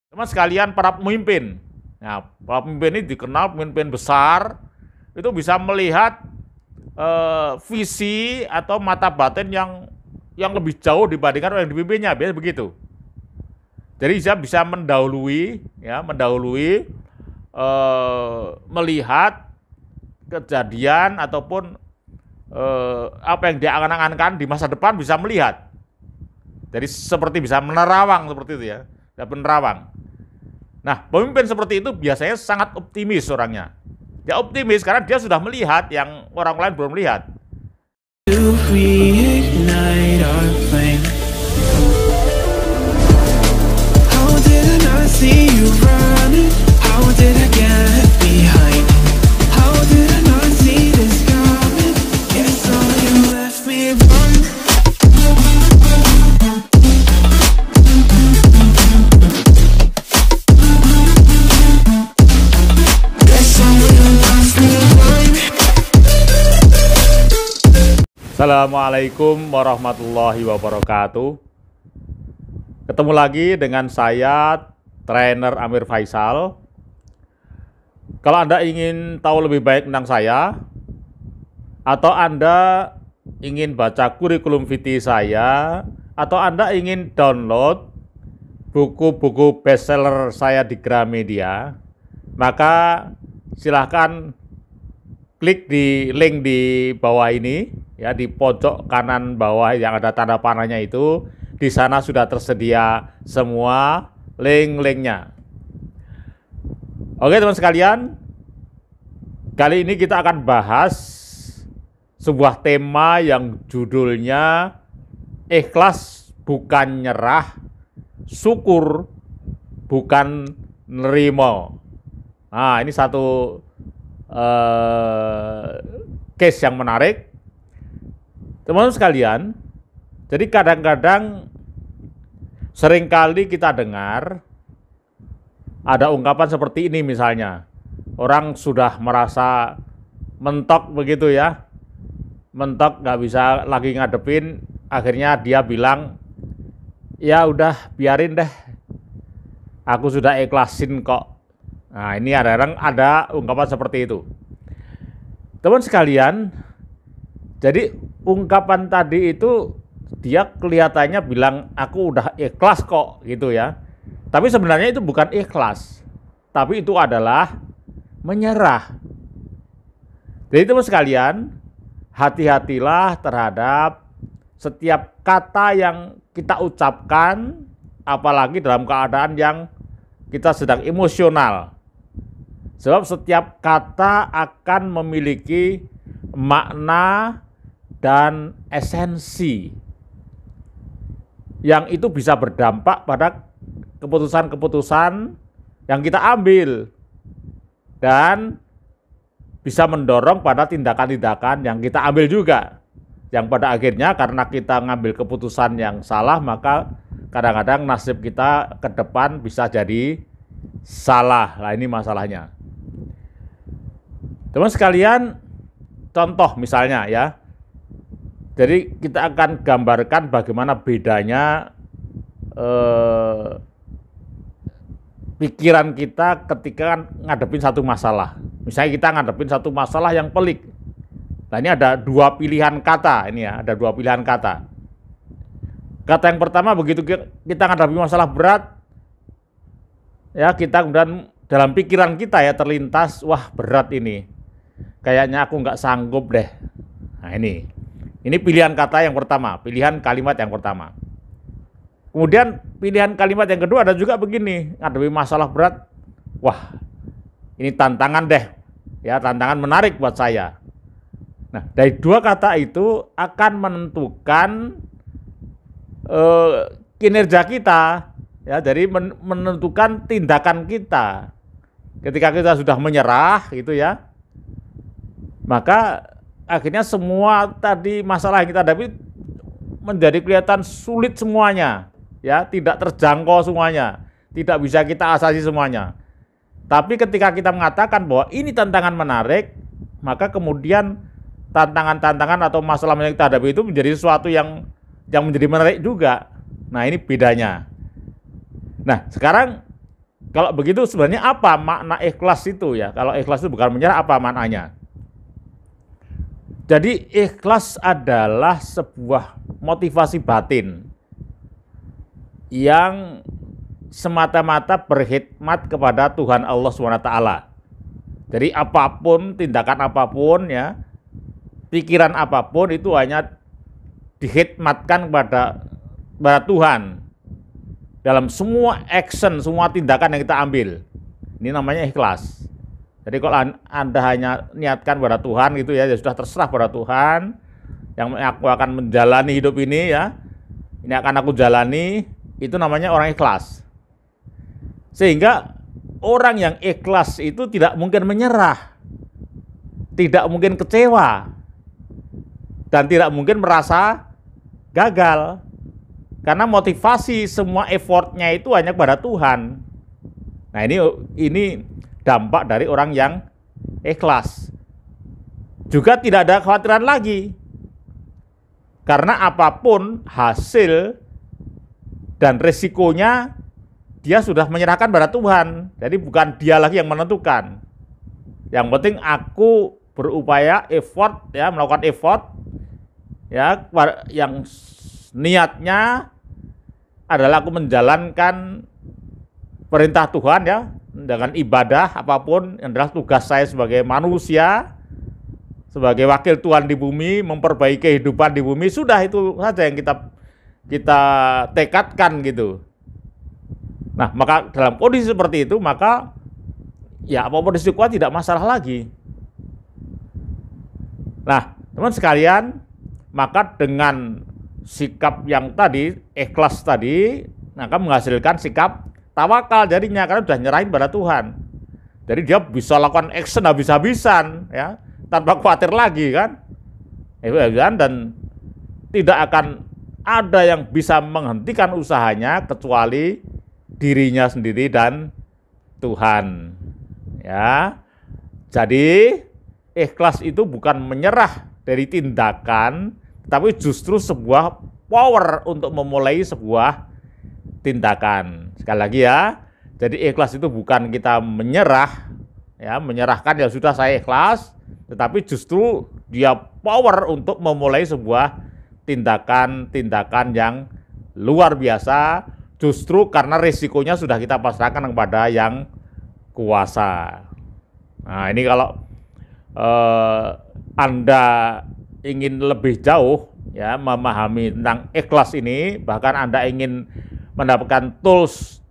Teman sekalian, para pemimpin. Nah, para pemimpin ini dikenal pemimpin besar, itu bisa melihat visi atau mata batin yang lebih jauh dibandingkan orang yang dipimpinnya, biasanya begitu. Jadi dia bisa mendahului, melihat kejadian ataupun apa yang dia angan-angankan di masa depan, bisa melihat. Jadi seperti bisa menerawang seperti itu ya, penerawang. Nah, pemimpin seperti itu biasanya sangat optimis orangnya. Dia optimis karena dia sudah melihat yang orang lain belum lihat. Assalamualaikum warahmatullahi wabarakatuh. Ketemu lagi dengan saya, trainer Amir Faisal. Kalau Anda ingin tahu lebih baik tentang saya, atau Anda ingin baca kurikulum vitae saya, atau Anda ingin download buku-buku bestseller saya di Gramedia, maka silahkan klik di link di bawah ini, ya, di pojok kanan bawah yang ada tanda panahnya itu. Di sana sudah tersedia semua link-linknya. Oke teman sekalian, kali ini kita akan bahas sebuah tema yang judulnya ikhlas bukan nyerah, syukur bukan nerimo. Nah, ini satu case yang menarik. Teman-teman sekalian, jadi kadang-kadang seringkali kita dengar ada ungkapan seperti ini misalnya. Orang sudah merasa mentok begitu ya, mentok nggak bisa lagi ngadepin, akhirnya dia bilang, ya udah biarin deh, aku sudah ikhlasin kok. Nah, ini ada ungkapan seperti itu. Teman sekalian, jadi ungkapan tadi itu dia kelihatannya bilang aku udah ikhlas kok gitu ya. Tapi sebenarnya itu bukan ikhlas, tapi itu adalah menyerah. Jadi teman sekalian, hati-hatilah terhadap setiap kata yang kita ucapkan, apalagi dalam keadaan yang kita sedang emosional. Sebab setiap kata akan memiliki makna dan esensi yang itu bisa berdampak pada keputusan-keputusan yang kita ambil dan bisa mendorong pada tindakan-tindakan yang kita ambil juga, yang pada akhirnya karena kita ngambil keputusan yang salah, maka kadang-kadang nasib kita ke depan bisa jadi salah. Nah, ini masalahnya. Teman sekalian, contoh misalnya ya. Jadi kita akan gambarkan bagaimana bedanya pikiran kita ketika ngadepin satu masalah. Misalnya kita ngadepin satu masalah yang pelik. Nah, ini ada dua pilihan kata, ini ya, ada dua pilihan kata. Kata yang pertama, begitu kita ngadapi masalah berat, ya kita kemudian dalam pikiran kita ya terlintas, wah berat ini, kayaknya aku nggak sanggup deh. Nah, ini pilihan kata yang pertama, pilihan kalimat yang pertama. Kemudian pilihan kalimat yang kedua ada juga begini, ngadepi masalah berat, wah ini tantangan deh, ya tantangan menarik buat saya. Nah, dari dua kata itu akan menentukan kinerja kita, ya, jadi menentukan tindakan kita. Ketika kita sudah menyerah, gitu ya, maka akhirnya semua tadi masalah yang kita hadapi menjadi kelihatan sulit semuanya, ya, tidak terjangkau semuanya, tidak bisa kita atasi semuanya. Tapi ketika kita mengatakan bahwa ini tantangan menarik, maka kemudian tantangan-tantangan atau masalah yang kita hadapi itu menjadi sesuatu yang menjadi menarik juga. Nah, ini bedanya. Nah, sekarang kalau begitu sebenarnya apa makna ikhlas itu ya? Kalau ikhlas itu bukan menyerah, apa maknanya? Jadi ikhlas adalah sebuah motivasi batin yang semata-mata berkhidmat kepada Tuhan Allah SWT. Jadi apapun, tindakan apapun ya, pikiran apapun itu hanya dikhidmatkan kepada Tuhan. Dalam semua action, semua tindakan yang kita ambil. Ini namanya ikhlas. Jadi kalau Anda hanya niatkan pada Tuhan gitu ya, sudah terserah pada Tuhan, yang aku akan menjalani hidup ini ya, ini akan aku jalani, itu namanya orang ikhlas. Sehingga orang yang ikhlas itu tidak mungkin menyerah, tidak mungkin kecewa, dan tidak mungkin merasa gagal. Karena motivasi semua effortnya itu hanya kepada Tuhan. Nah, ini dampak dari orang yang ikhlas. Juga tidak ada kekhawatiran lagi. Karena apapun hasil dan resikonya dia sudah menyerahkan pada Tuhan. Jadi bukan dia lagi yang menentukan. Yang penting aku berupaya effort ya, melakukan effort ya, yang niatnya adalah aku menjalankan perintah Tuhan ya, dengan ibadah apapun yang adalah tugas saya sebagai manusia, sebagai wakil Tuhan di bumi, memperbaiki kehidupan di bumi, sudah itu saja yang kita tekadkan gitu. Nah, maka dalam kondisi seperti itu, maka ya apapun risikonya tidak masalah lagi. Nah, teman sekalian, maka dengan sikap yang tadi, ikhlas tadi, maka menghasilkan sikap tawakal jadinya, karena sudah nyerahin pada Tuhan. Jadi dia bisa lakukan action habis-habisan ya, tanpa khawatir lagi kan. Dan tidak akan ada yang bisa menghentikan usahanya kecuali dirinya sendiri dan Tuhan. Ya. Jadi ikhlas itu bukan menyerah dari tindakan, tapi justru sebuah power untuk memulai sebuah tindakan. Sekali lagi ya, jadi ikhlas itu bukan kita menyerah, ya menyerahkan ya sudah saya ikhlas, tetapi justru dia power untuk memulai sebuah tindakan-tindakan yang luar biasa, justru karena risikonya sudah kita pasrahkan kepada yang kuasa. Nah, ini kalau Anda ingin lebih jauh ya memahami tentang ikhlas ini, bahkan Anda ingin mendapatkan tools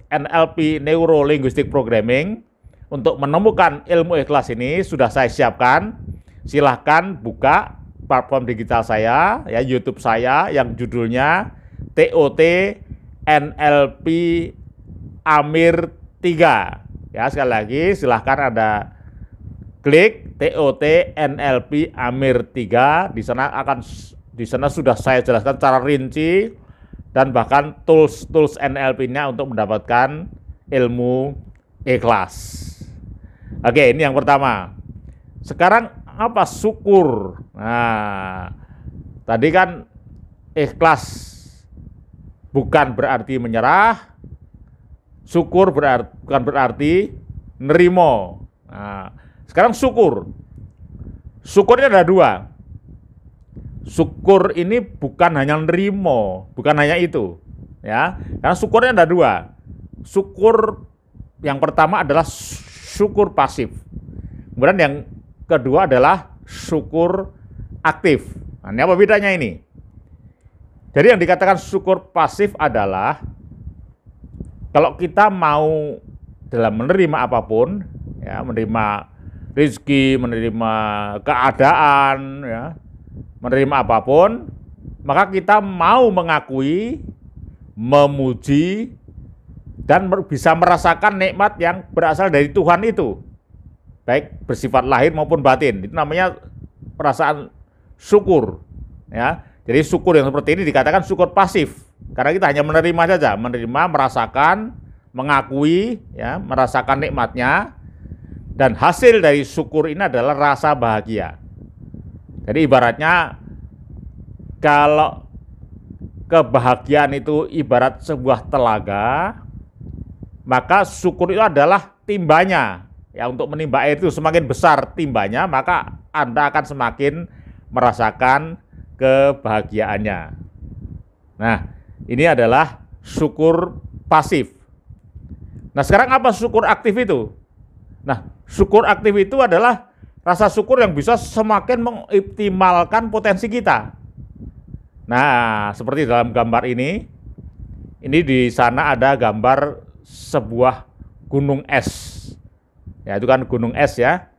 NLP, Neuro Linguistic Programming, untuk menemukan ilmu ikhlas ini sudah saya siapkan. Silahkan buka platform digital saya ya, YouTube saya yang judulnya TOT NLP Amir 3 ya. Sekali lagi silahkan Anda klik TOT NLP Amir 3. Di sana sudah saya jelaskan secara rinci dan bahkan tools NLP-nya untuk mendapatkan ilmu ikhlas. Oke, ini yang pertama. Sekarang apa syukur? Nah, tadi kan ikhlas bukan berarti menyerah, syukur bukan berarti nerimo. Nah, sekarang syukur. Syukurnya ada dua. Syukur ini bukan hanya nerimo, bukan hanya itu. Ya, karena syukurnya ada dua. Syukur yang pertama adalah syukur pasif. Kemudian yang kedua adalah syukur aktif. Nah, ini apa bedanya ini? Jadi yang dikatakan syukur pasif adalah kalau kita mau dalam menerima apapun, ya, menerima rezeki, menerima keadaan, ya, menerima apapun, maka kita mau mengakui, memuji, dan bisa merasakan nikmat yang berasal dari Tuhan itu, baik bersifat lahir maupun batin. Itu namanya perasaan syukur. Ya, jadi syukur yang seperti ini dikatakan syukur pasif, karena kita hanya menerima saja, menerima, merasakan, mengakui, ya, merasakan nikmatnya. Dan hasil dari syukur ini adalah rasa bahagia. Jadi ibaratnya kalau kebahagiaan itu ibarat sebuah telaga, maka syukur itu adalah timbanya. Ya, untuk menimba air itu semakin besar timbanya, maka Anda akan semakin merasakan kebahagiaannya. Nah, ini adalah syukur pasif. Nah, sekarang apa syukur aktif itu? Nah, syukur aktif itu adalah rasa syukur yang bisa semakin mengoptimalkan potensi kita. Nah, seperti dalam gambar ini di sana ada gambar sebuah gunung es. Ya, itu kan gunung es ya.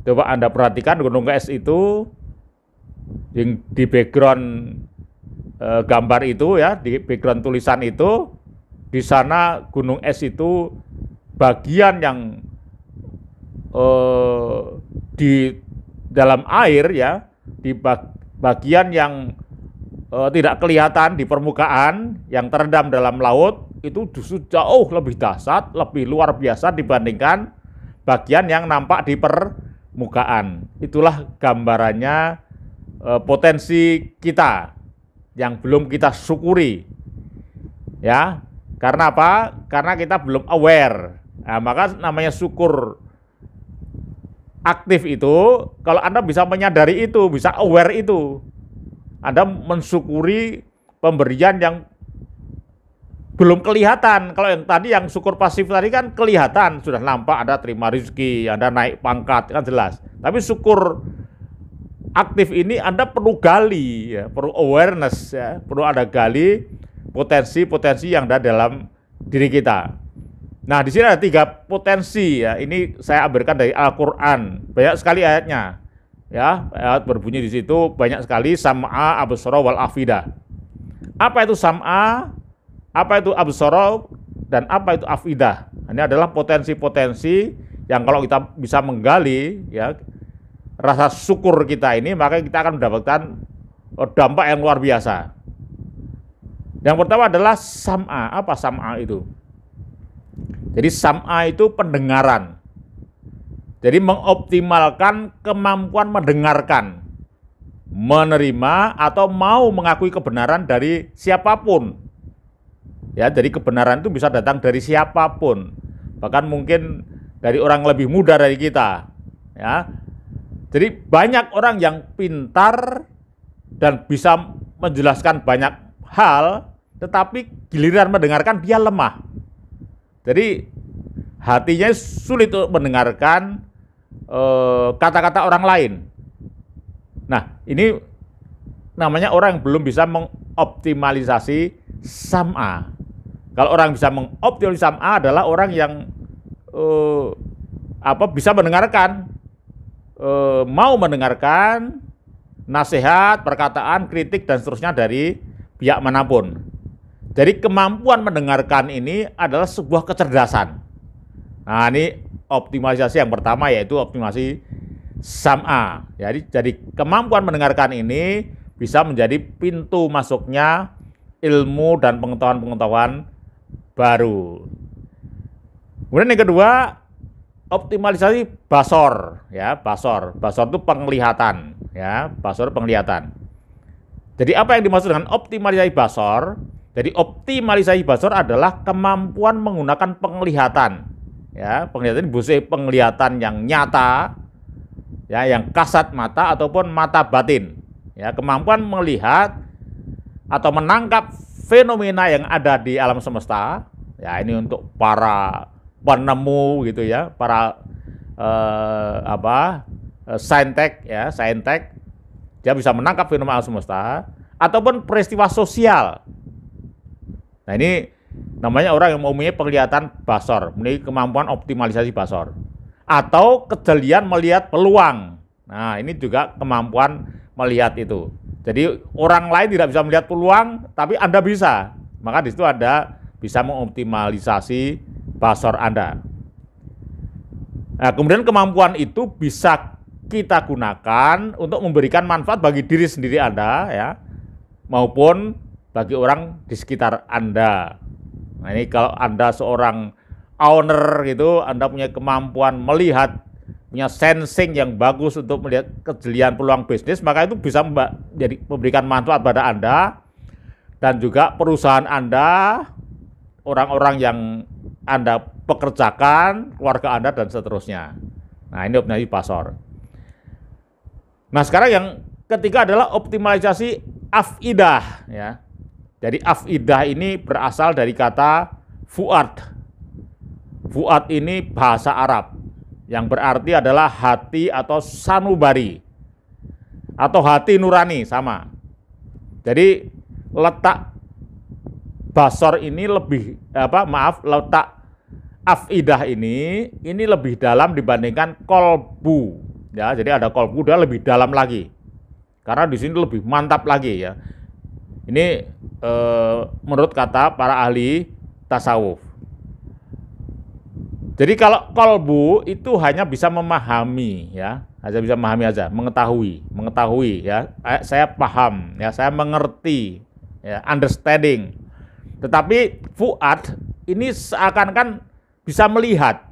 Coba Anda perhatikan gunung es itu di background gambar itu ya, di background tulisan itu, di sana gunung es itu bagian yang di dalam air ya, di bagian yang tidak kelihatan di permukaan, yang terendam dalam laut, itu justru jauh lebih dahsyat, lebih luar biasa dibandingkan bagian yang nampak di permukaan. Itulah gambarannya potensi kita yang belum kita syukuri. Ya, karena apa? Karena kita belum aware. Nah, maka namanya syukur aktif itu, kalau Anda bisa menyadari itu, bisa aware itu, Anda mensyukuri pemberian yang belum kelihatan. Kalau yang tadi, yang syukur pasif tadi kan kelihatan, sudah nampak Anda terima rezeki, Anda naik pangkat, kan jelas. Tapi syukur aktif ini Anda perlu gali, ya, perlu awareness, ya, perlu ada gali potensi-potensi yang ada dalam diri kita. Nah, di sini ada 3 potensi ya. Ini saya ambilkan dari Al-Qur'an. Banyak sekali ayatnya. Ya, ayat berbunyi di situ banyak sekali, sam'a, absara wal afidah. Apa itu sam'a? Apa itu absara dan apa itu afidah? Ini adalah potensi-potensi yang kalau kita bisa menggali ya rasa syukur kita ini, maka kita akan mendapatkan dampak yang luar biasa. Yang pertama adalah sam'a. Apa sam'a itu? Jadi sam'a itu pendengaran. Jadi mengoptimalkan kemampuan mendengarkan, menerima atau mau mengakui kebenaran dari siapapun. Ya, jadi kebenaran itu bisa datang dari siapapun. Bahkan mungkin dari orang lebih muda dari kita. Ya. Jadi banyak orang yang pintar dan bisa menjelaskan banyak hal, tetapi giliran mendengarkan dia lemah. Jadi hatinya sulit untuk mendengarkan kata-kata orang lain. Nah, ini namanya orang yang belum bisa mengoptimalisasi sam'a. Kalau orang bisa mengoptimalisasi sam'a adalah orang yang bisa mendengarkan, mau mendengarkan nasihat, perkataan, kritik dan seterusnya dari pihak manapun. Jadi kemampuan mendengarkan ini adalah sebuah kecerdasan. Nah, ini optimalisasi yang pertama, yaitu optimalisasi sam'a. Jadi kemampuan mendengarkan ini bisa menjadi pintu masuknya ilmu dan pengetahuan-pengetahuan baru. Kemudian yang kedua, optimalisasi basor, ya, basor. Basor itu penglihatan, ya, basor penglihatan. Jadi apa yang dimaksud dengan optimalisasi basor? Jadi optimalisasi basor adalah kemampuan menggunakan penglihatan, ya, penglihatan penglihatan yang nyata, ya, yang kasat mata ataupun mata batin, ya, kemampuan melihat atau menangkap fenomena yang ada di alam semesta. Ya, ini untuk para penemu gitu ya, para saintek ya, saintek, dia bisa menangkap fenomena alam semesta ataupun peristiwa sosial. Nah, ini namanya orang yang mempunyai penglihatan basor, memiliki kemampuan optimalisasi basor. Atau kejelian melihat peluang. Nah, ini juga kemampuan melihat itu. Jadi orang lain tidak bisa melihat peluang, tapi Anda bisa. Maka di situ Anda bisa mengoptimalisasi basor Anda. Nah, kemudian kemampuan itu bisa kita gunakan untuk memberikan manfaat bagi diri sendiri Anda, ya, maupun bagi orang di sekitar Anda. Nah, ini kalau Anda seorang owner gitu, Anda punya kemampuan melihat, punya sensing yang bagus untuk melihat kejelian peluang bisnis, maka itu bisa memberikan manfaat pada Anda dan juga perusahaan Anda, orang-orang yang Anda pekerjakan, keluarga Anda, dan seterusnya. Nah, ini optimalisasi pasar. Nah, sekarang yang ketiga adalah optimalisasi afidah, ya. Jadi afidah ini berasal dari kata fuad. Fuad ini bahasa Arab yang berarti adalah hati atau sanubari atau hati nurani, sama. Jadi letak basor ini lebih letak afidah ini lebih dalam dibandingkan kolbu, ya. Jadi ada kolbu, dia lebih dalam lagi karena di sini lebih mantap lagi, ya. Ini menurut kata para ahli tasawuf. Jadi kalau kolbu itu hanya bisa memahami, ya, hanya bisa memahami aja, mengetahui, ya, saya paham, ya, saya mengerti, ya, understanding. Tetapi fuad ini seakan-akan bisa melihat.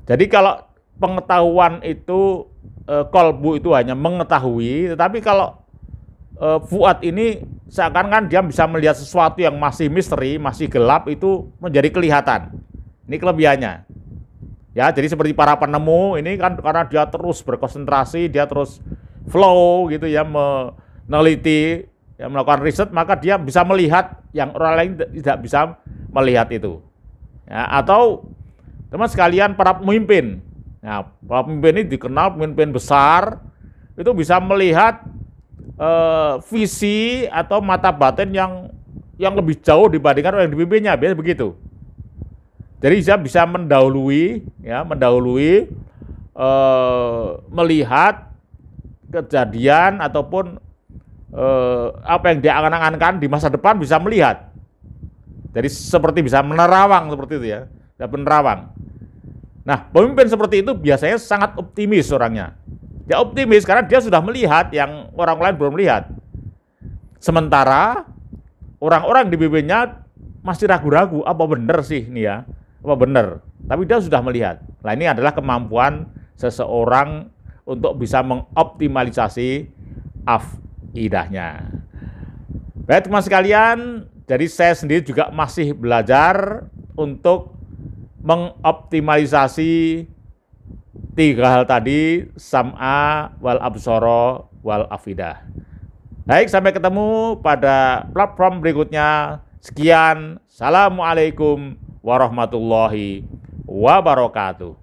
Jadi kalau pengetahuan itu kolbu itu hanya mengetahui, tetapi kalau fuad ini seakan-akan dia bisa melihat sesuatu yang masih misteri, masih gelap, itu menjadi kelihatan. Ini kelebihannya. Ya, jadi seperti para penemu ini kan karena dia terus berkonsentrasi, dia terus flow gitu, ya, meneliti, ya, melakukan riset, maka dia bisa melihat yang orang lain tidak bisa melihat itu. Ya, atau teman sekalian para pemimpin. Nah, para pemimpin ini dikenal pemimpin besar, itu bisa melihat visi atau mata batin yang lebih jauh dibandingkan orang yang dipimpinnya, biasanya begitu. Jadi dia bisa mendahului, ya, melihat kejadian ataupun apa yang dia angan-angankan di masa depan, bisa melihat. Jadi seperti bisa menerawang seperti itu, ya, penerawang. Nah, pemimpin seperti itu biasanya sangat optimis orangnya. Dia optimis karena dia sudah melihat yang orang lain belum lihat. Sementara orang-orang di pimpinnya masih ragu-ragu, apa benar sih ini, ya? Apa benar? Tapi dia sudah melihat. Nah, ini adalah kemampuan seseorang untuk bisa mengoptimalisasi afidahnya. Baik teman sekalian, jadi saya sendiri juga masih belajar untuk mengoptimalisasi tiga hal tadi, sam'a wal absara wal afidah. Baik, sampai ketemu pada platform berikutnya. Sekian, assalamualaikum warahmatullahi wabarakatuh.